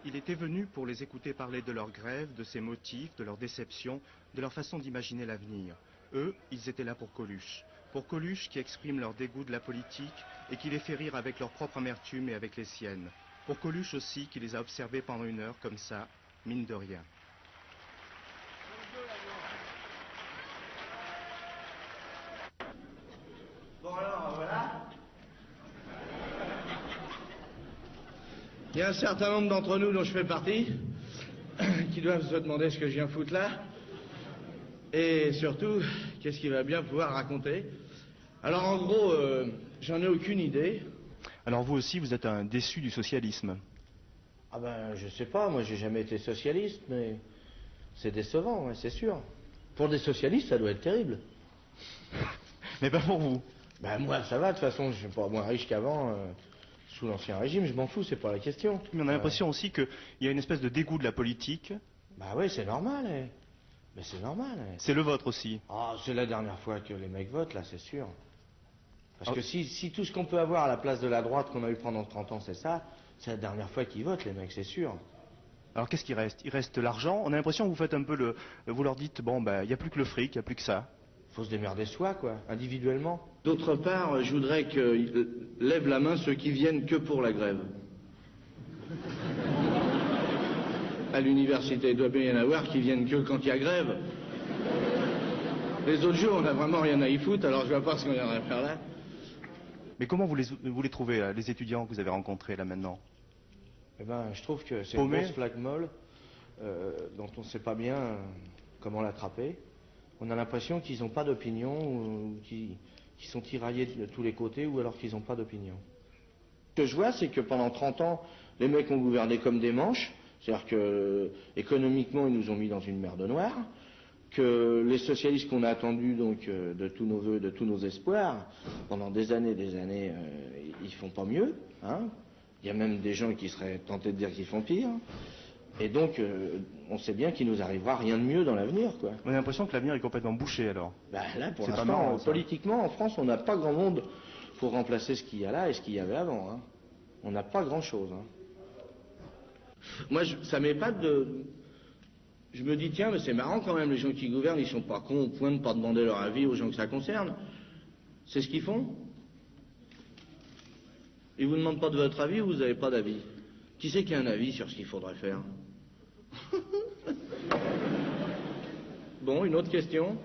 Il était venu pour les écouter parler de leur grève, de ses motifs, de leurs déceptions, de leur façon d'imaginer l'avenir. Eux, ils étaient là pour Coluche. Pour Coluche qui exprime leur dégoût de la politique et qui les fait rire avec leur propre amertume et avec les siennes. Pour Coluche aussi qui les a observés pendant 1 heure comme ça, mine de rien. Bon alors, voilà. Il y a un certain nombre d'entre nous dont je fais partie qui doivent se demander ce que je viens foutre là. Et surtout, qu'est-ce qu'il va bien pouvoir raconter. Alors en gros, j'en ai aucune idée. Alors vous aussi, vous êtes un déçu du socialisme. Ah ben, je sais pas, moi j'ai jamais été socialiste, mais c'est décevant, ouais, c'est sûr. Pour des socialistes, ça doit être terrible. Mais pas pour vous. Ben moi, ça va, de toute façon, je suis pas moins riche qu'avant, sous l'ancien régime, je m'en fous, c'est pas la question. Mais on a l'impression aussi qu'il y a une espèce de dégoût de la politique. Bah oui, c'est normal, Mais c'est normal, C'est le vôtre aussi. Ah, c'est la dernière fois que les mecs votent, là, c'est sûr. Parce que si tout ce qu'on peut avoir à la place de la droite qu'on a eu pendant 30 ans, c'est ça, c'est la dernière fois qu'ils votent, les mecs, c'est sûr. Alors qu'est-ce qui reste? Il reste l'argent. On a l'impression que vous faites un peu vous leur dites, bon, ben, il n'y a plus que le fric, il n'y a plus que ça. Faut se démerder soi, quoi, individuellement. D'autre part, je voudrais que lèvent la main ceux qui viennent que pour la grève. À l'université, il doit bien y en avoir qui viennent que quand il y a grève. Les autres jours, on n'a vraiment rien à y foutre, alors je vois pas ce qu'on viendrait faire là. Mais comment vous les trouvez, là, les étudiants que vous avez rencontrés, là, maintenant? Eh ben, je trouve que c'est une grosse flaque molle dont on ne sait pas bien comment l'attraper. On a l'impression qu'ils n'ont pas d'opinion, ou qu'ils sont tiraillés de tous les côtés, ou alors qu'ils n'ont pas d'opinion. Ce que je vois, c'est que pendant 30 ans, les mecs ont gouverné comme des manches, c'est-à-dire que économiquement, ils nous ont mis dans une merde noire, que les socialistes qu'on a attendus, donc de tous nos vœux, de tous nos espoirs, pendant des années, ils font pas mieux, hein. Il y a même des gens qui seraient tentés de dire qu'ils font pire. Et donc, on sait bien qu'il nous arrivera rien de mieux dans l'avenir, quoi. On a l'impression que l'avenir est complètement bouché, alors. Ben là, pour l'instant, politiquement, en France, on n'a pas grand monde pour remplacer ce qu'il y a là et ce qu'il y avait avant, hein. On n'a pas grand-chose, hein. Moi, ça m'épate de... Je me dis, tiens, mais c'est marrant quand même, les gens qui gouvernent, ils sont pas cons au point de pas demander leur avis aux gens que ça concerne. C'est ce qu'ils font. Ils vous demandent pas de votre avis ou vous n'avez pas d'avis? Qui c'est qui a un avis sur ce qu'il faudrait faire? Bon, une autre question.